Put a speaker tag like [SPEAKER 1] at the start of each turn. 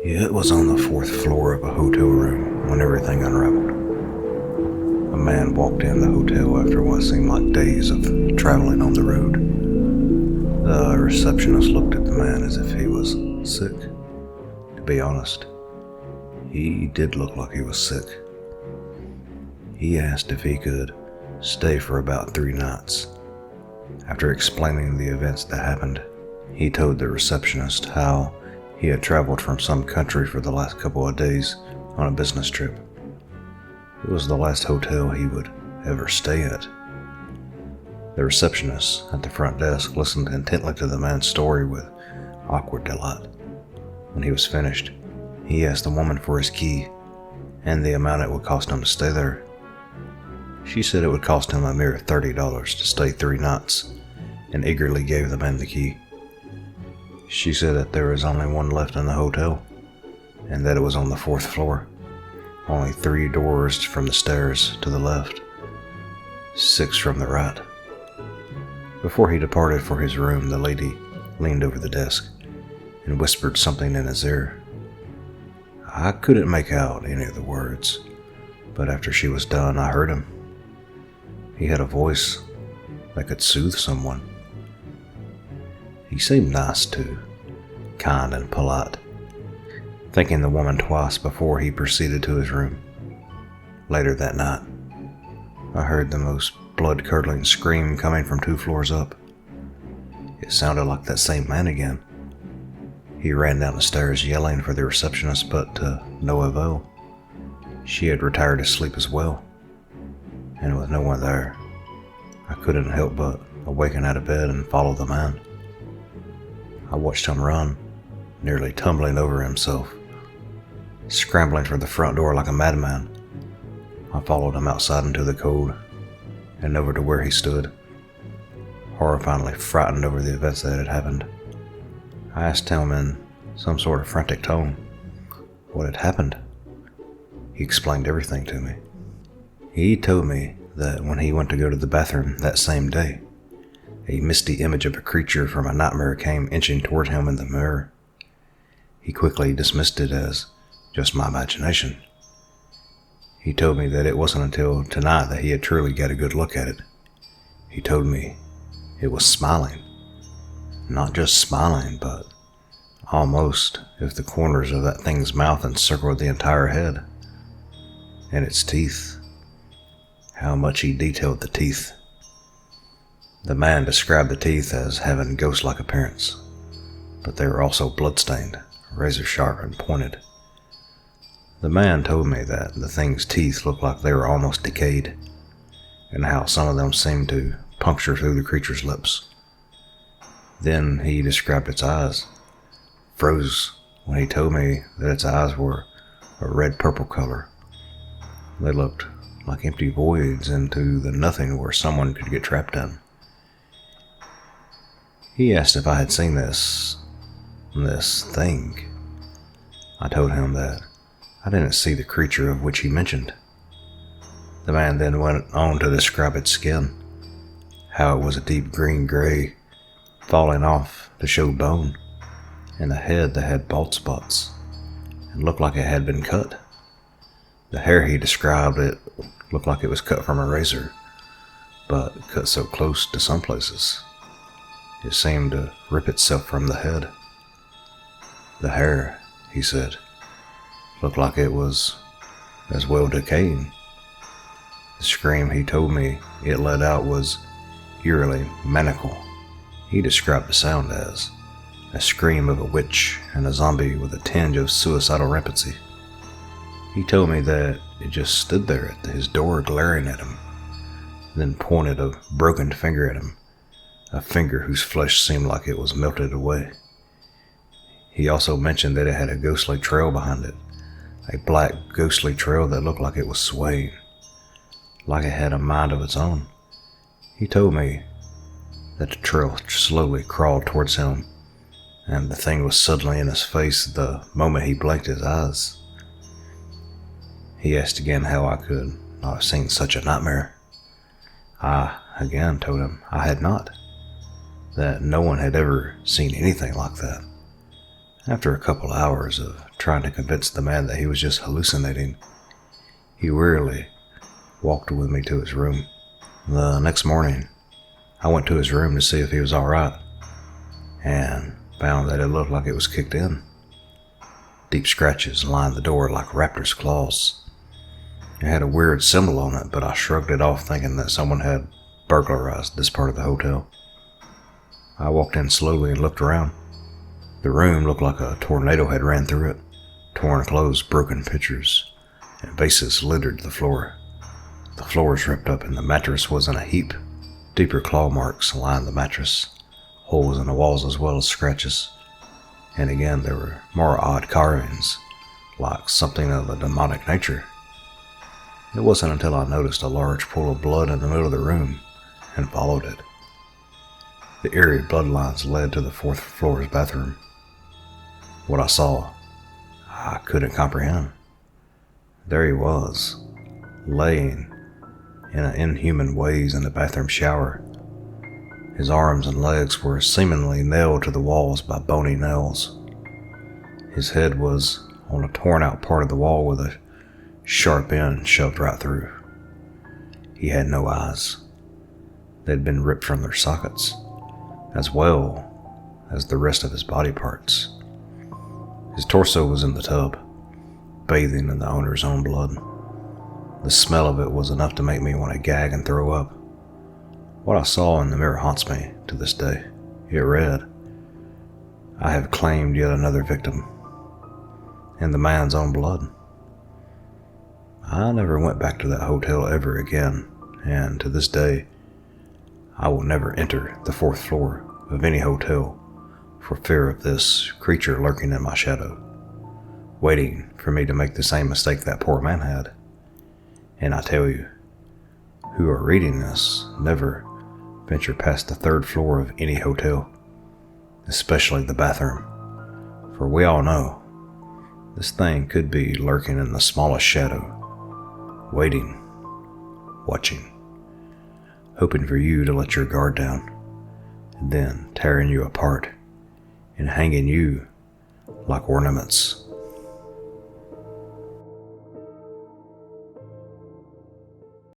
[SPEAKER 1] It was on the fourth floor of a hotel room when everything unraveled. A man walked in the hotel after what seemed like days of traveling on the road. The receptionist looked at the man as if he was sick. To be honest, he did look like he was sick. He asked if he could stay for about 3 nights. After explaining the events that happened, he told the receptionist how he had traveled from some country for the last couple of days on a business trip. It was the last hotel he would ever stay at. The receptionist at the front desk listened intently to the man's story with awkward delight. When he was finished, he asked the woman for his key and the amount it would cost him to stay there. She said it would cost him a mere $30 to stay 3 nights, and eagerly gave the man the key. She said that there was only one left in the hotel, and that it was on the 4th floor, only 3 doors from the stairs to the left, 6 from the right. Before he departed for his room, the lady leaned over the desk and whispered something in his ear. I couldn't make out any of the words, but after she was done, I heard him. He had a voice that could soothe someone. He seemed nice too, kind and polite, thanking the woman twice before he proceeded to his room. Later that night, I heard the most blood-curdling scream coming from 2 floors up. It sounded like that same man again. He ran down the stairs yelling for the receptionist, but to no avail. She had retired to sleep as well, and with no one there, I couldn't help but awaken out of bed and follow the man. I watched him run, nearly tumbling over himself, scrambling for the front door like a madman. I followed him outside into the cold and over to where he stood, horrifyingly frightened over the events that had happened. I asked him in some sort of frantic tone what had happened. He explained everything to me. He told me that when he went to go to the bathroom that same day, a misty image of a creature from a nightmare came inching toward him in the mirror. He quickly dismissed it as just my imagination. He told me that it wasn't until tonight that he had truly got a good look at it. He told me it was smiling. Not just smiling, but almost if the corners of that thing's mouth encircled the entire head. And its teeth. How much he detailed the teeth. The man described the teeth as having ghost-like appearance, but they were also blood-stained, razor-sharp and pointed. The man told me that the thing's teeth looked like they were almost decayed, and how some of them seemed to puncture through the creature's lips. Then he described its eyes, froze when he told me that its eyes were a red-purple color. They looked like empty voids into the nothing where someone could get trapped in. He asked if I had seen this thing. I told him that I didn't see the creature of which he mentioned. The man then went on to describe its skin, how it was a deep green-gray, falling off to show bone, and a head that had bald spots, and looked like it had been cut. The hair he described, it looked like it was cut from a razor, but cut so close to some places, it seemed to rip itself from the head. The hair, he said, looked like it was as well decaying. The scream he told me it let out was eerily maniacal. He described the sound as a scream of a witch and a zombie with a tinge of suicidal rampancy. He told me that it just stood there at his door glaring at him, then pointed a broken finger at him, a finger whose flesh seemed like it was melted away. He also mentioned that it had a ghostly trail behind it, a black ghostly trail that looked like it was swaying, like it had a mind of its own. He told me that the trail slowly crawled towards him, and the thing was suddenly in his face the moment he blinked his eyes. He asked again how I could not have seen such a nightmare. I again told him I had not, that no one had ever seen anything like that, After a couple hours of trying to convince the man that he was just hallucinating, he wearily walked with me to his room. The next morning, I went to his room to see if he was alright, and found that it looked like it was kicked in. Deep scratches lined the door like raptor's claws. It had a weird symbol on it, but I shrugged it off thinking that someone had burglarized this part of the hotel. I walked in slowly and looked around. The room looked like a tornado had ran through it. Torn clothes, broken pictures, and vases littered the floor. The floor was ripped up and the mattress was in a heap. Deeper claw marks lined the mattress, holes in the walls as well as scratches. And again there were more odd carvings, like something of a demonic nature. It wasn't until I noticed a large pool of blood in the middle of the room and followed it. The eerie bloodlines led to the fourth floor's bathroom. What I saw, I couldn't comprehend. There he was, laying in an inhuman ways in the bathroom shower. His arms and legs were seemingly nailed to the walls by bony nails. His head was on a torn out part of the wall with a sharp end shoved right through. He had no eyes. They'd been ripped from their sockets, as well as the rest of his body parts. His torso was in the tub, bathing in the owner's own blood. The smell of it was enough to make me want to gag and throw up. What I saw in the mirror haunts me to this day. It read, "I have claimed yet another victim, in the man's own blood." I never went back to that hotel ever again, and to this day, I will never enter the fourth floor of any hotel for fear of this creature lurking in my shadow, waiting for me to make the same mistake that poor man had. And I tell you, who are reading this, never venture past the third floor of any hotel, especially the bathroom, for we all know this thing could be lurking in the smallest shadow, waiting, watching, hoping for you to let your guard down, and then tearing you apart and hanging you like ornaments